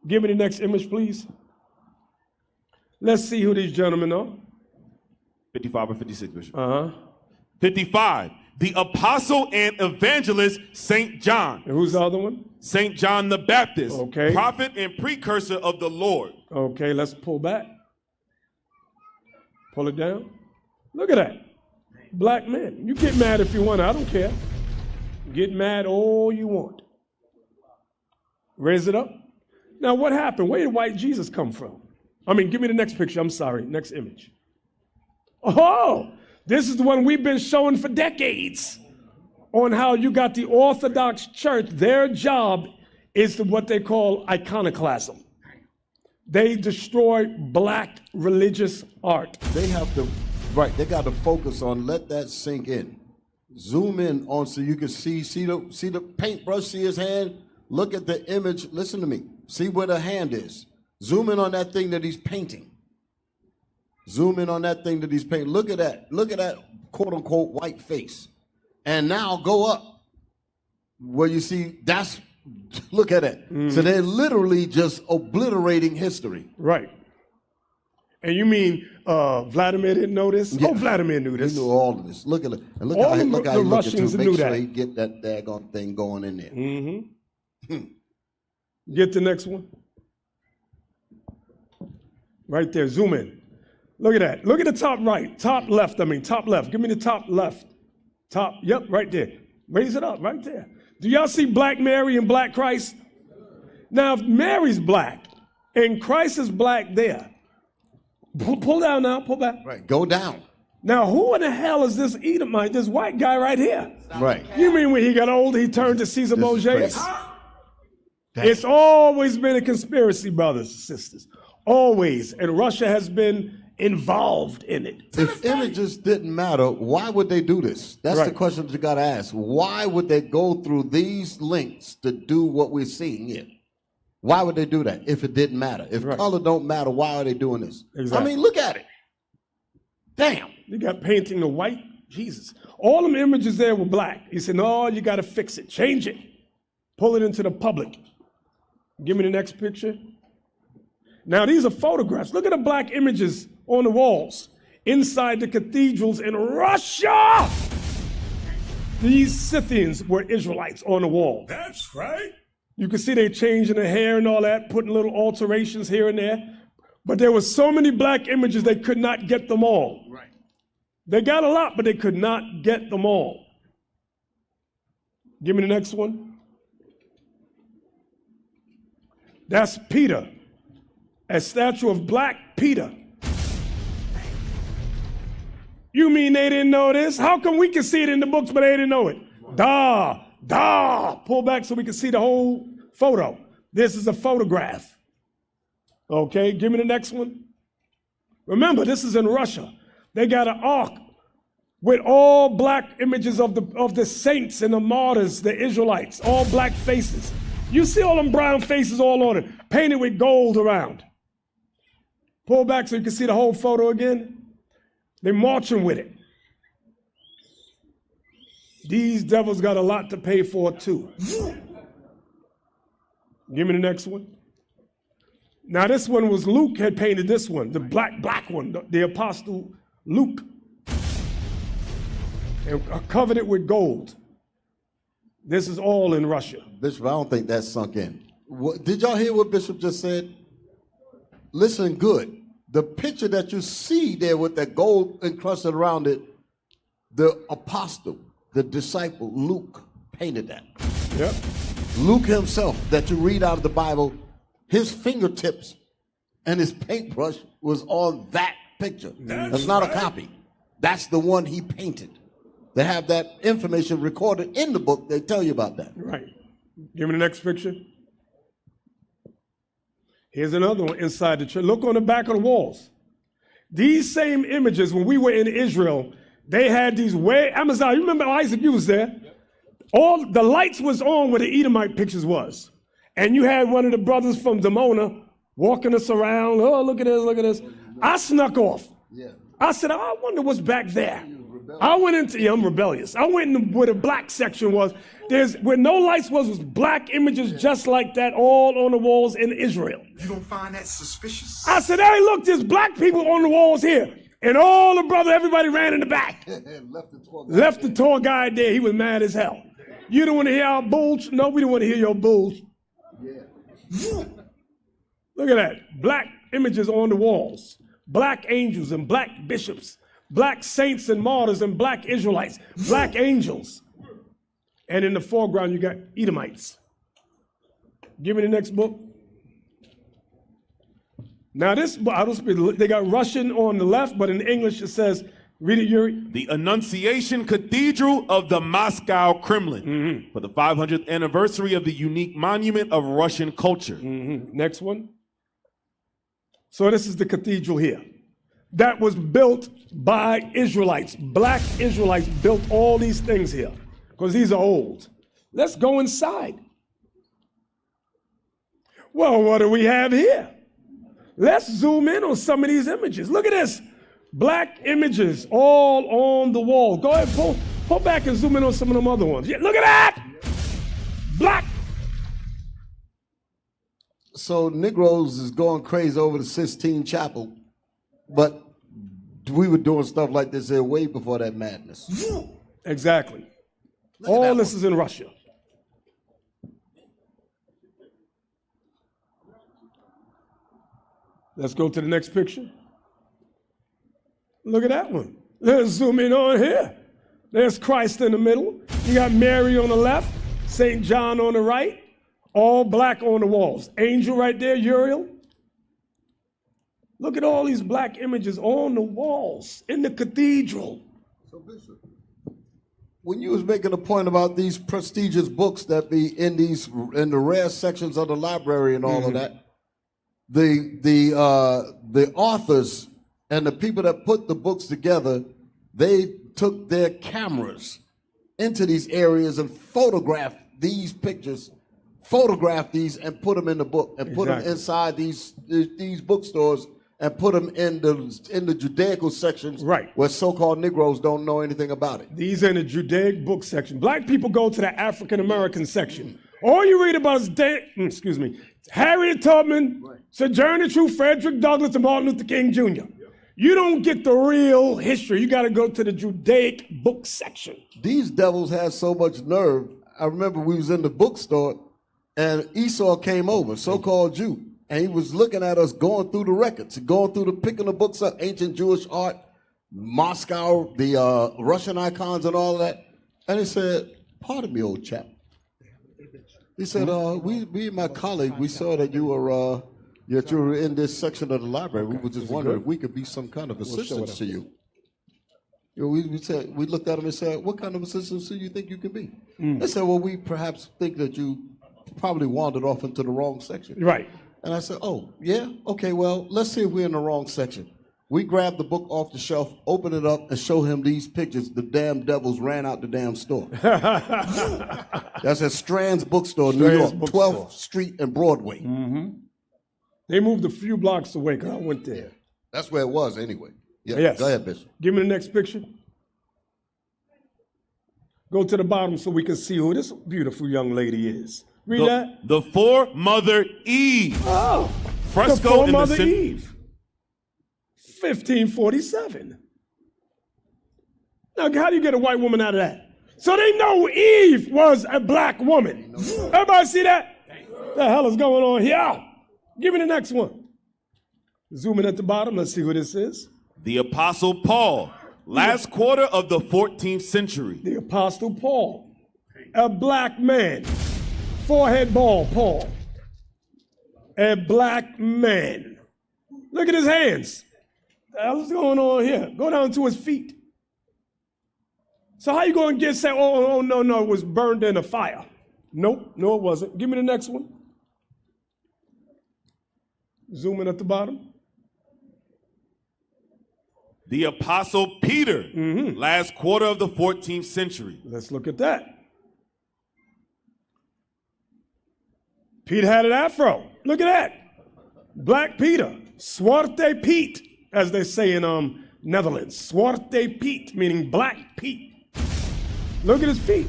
Give me the next image, please. Let's see who these gentlemen are. 55 or 56, Bishop. 55, the apostle and evangelist St. John. And who's the other one? St. John the Baptist, Okay. prophet and precursor of the Lord. Okay, let's pull back. Pull it down. Look at that. Black men. You get mad if you want. I don't care. Get mad all you want. Raise it up. Now, what happened? Where did white Jesus come from? I mean, give me the next picture. I'm sorry. Next image. Oh, this is the one we've been showing for decades on how you got the Orthodox Church. Their job is what they call iconoclasm. They destroy black religious art. They have to, right, they got to focus on, let that sink in. Zoom in on so you can see the paintbrush, see his hand. Look at the image, listen to me. See where the hand is. Zoom in on that thing that he's painting. Zoom in on that thing that he's painting. Look at that quote unquote white face. And now go up where you see that's, look at it. Mm-hmm. So they're literally just obliterating history. Right. And you mean Vladimir didn't know this? Yeah. Oh, Vladimir knew this. He knew all of this. Look at it. And look all how he looked at Russians to make knew sure that. he get that daggone thing going in there. Mm-hmm. Get the next one. Right there, zoom in. Look at that. Look at the top right, top left, top left. Give me the top left. Top, yep, right there. Raise it up, right there. Do y'all see Black Mary and Black Christ? Now, if Mary's black and Christ is black there, pull down now, pull back. Right, go down. Now, who in the hell is this Edomite, this white guy right here? Right. You mean when he got older, he turned to Caesar Borgias? It's always been a conspiracy, brothers and sisters. Always. And Russia has been involved in it. If images didn't matter, why would they do this? That's the question that you got to ask. Why would they go through these links to do what we're seeing here? Why would they do that if it didn't matter? If color don't matter, why are they doing this? Exactly. I mean, look at it. Damn. They got painting the white Jesus. All them images there were black. He said, no, you got to fix it. Change it. Pull it into the public. Give me the next picture. Now, these are photographs. Look at the black images on the walls inside the cathedrals in Russia. These Scythians were Israelites on the wall. That's right. You can see they changing their hair and all that, putting little alterations here and there. But there were so many black images, they could not get them all. Right. They got a lot, but they could not get them all. Give me the next one. That's Peter. A statue of Black Peter. You mean they didn't know this? How come we can see it in the books, but they didn't know it? Pull back so we can see the whole photo. This is a photograph. Okay, give me the next one. Remember, this is in Russia. They got an ark with all black images of the saints and the martyrs, the Israelites, all black faces. You see all them brown faces all on it, painted with gold around. Pull back so you can see the whole photo again. They're marching with it. These devils got a lot to pay for too. Give me the next one. Now this one was Luke had painted this one, the black one, the apostle Luke. And covered it with gold. This is all in Russia. Bishop, I don't think that sunk in. Did y'all hear what Bishop just said? Listen good. The picture that you see there with that gold encrusted around it, the apostle, the disciple, Luke, painted that. Yep. Luke himself, that you read out of the Bible, his fingertips and his paintbrush was on that picture. That's not a copy. That's the one he painted. They have that information recorded in the book. They tell you about that. Right. Give me the next picture. Here's another one inside the church. Look on the back of the walls. These same images, when we were in Israel, they had these Amazon. You remember Isaac, you was there. All the lights was on where the Edomite pictures was. And you had one of the brothers from Dimona walking us around. Oh, look at this, look at this. I snuck off. Yeah. I said, I wonder what's back there. I went into, I'm rebellious. I went in where the black section was, Where no lights was black images just like that all on the walls in Israel. You don't find that suspicious? I said, hey, look, there's black people on the walls here. And all the brother, everybody ran in the back. Left the tour guide there. He was mad as hell. You don't want to hear our bulls? No, we don't want to hear your bulls. Look at that. Black images on the walls. Black angels and black bishops. Black saints and martyrs and black Israelites. Black angels. And in the foreground, you got Edomites. Give me the next book. Now this, they got Russian on the left, but in English it says, read it, Yuri. The Annunciation Cathedral of the Moscow Kremlin for the 500th anniversary of the unique monument of Russian culture. Next one. So this is the cathedral here. That was built by Israelites. Black Israelites built all these things here because these are old. Let's go inside. Well, what do we have here? Let's zoom in on some of these images. Look at this. Black images all on the wall. Go ahead, pull back and zoom in on some of them other ones. Yeah, look at that. Black. So Negroes is going crazy over the Sistine Chapel, but we were doing stuff like this here way before that madness. Exactly. All this is in Russia. Let's go to the next picture. Look at that one. Let's zoom in on here. There's Christ in the middle. You got Mary on the left, St. John on the right, all black on the walls. Angel right there, Uriel. Look at all these black images on the walls in the cathedral. So Bishop, when you was making a point about these prestigious books that be in the rare sections of the library and all of that, the authors and the people that put the books together, they took their cameras into these areas and photographed these pictures, photographed these and put them in the book and put them inside these bookstores and put them in the Judaical sections, right, where so-called Negroes don't know anything about it. These are in the Judaic book section. Black people go to the African American section. All you read about is Harriet Tubman, Sojourner Truth, Frederick Douglass, and Martin Luther King Jr. You don't get the real history. You got to go to the Judaic book section. These devils had so much nerve. I remember we was in the bookstore and Esau came over, so-called Jew, and he was looking at us going through the records, picking the books up, ancient Jewish art, Moscow, the Russian icons and all of that. And he said, pardon me, old chap. He said, we and my colleague, we saw that you were in this section of the library. We were just wondering if we could be some kind of assistance to you. We looked at him and said, what kind of assistance do you think you can be? They said, well, we perhaps think that you probably wandered off into the wrong section. Right. And I said, oh, yeah? Okay, well, let's see if we're in the wrong section. We grabbed the book off the shelf, opened it up, and showed him these pictures. The damn devils ran out the damn store. That's at Strand's Bookstore, New York, 12th Street and Broadway. They moved a few blocks away because I went there. That's where it was anyway. Yeah, yes. Go ahead, Bishop. Give me the next picture. Go to the bottom so we can see who this beautiful young lady is. Read that. The Foremother Eve. Oh, Fresco the Foremother in the Eve. 1547. Now, how do you get a white woman out of that? So they know Eve was a black woman. Everybody see that? What the hell is going on here? Give me the next one. Zoom in at the bottom. Let's see who this is. The Apostle Paul, last quarter of the 14th century. The Apostle Paul, a black man. Forehead bald, Paul. A black man. Look at his hands. What the hell is going on here? Go down to his feet. So how you going to say, oh, no, it was burned in a fire? Nope, no, it wasn't. Give me the next one. Zoom in at the bottom. The Apostle Peter, last quarter of the 14th century. Let's look at that. Peter had an afro. Look at that. Black Peter. Zwarte Piet, as they say in Netherlands. Zwarte Piet, meaning black Pete. Look at his feet.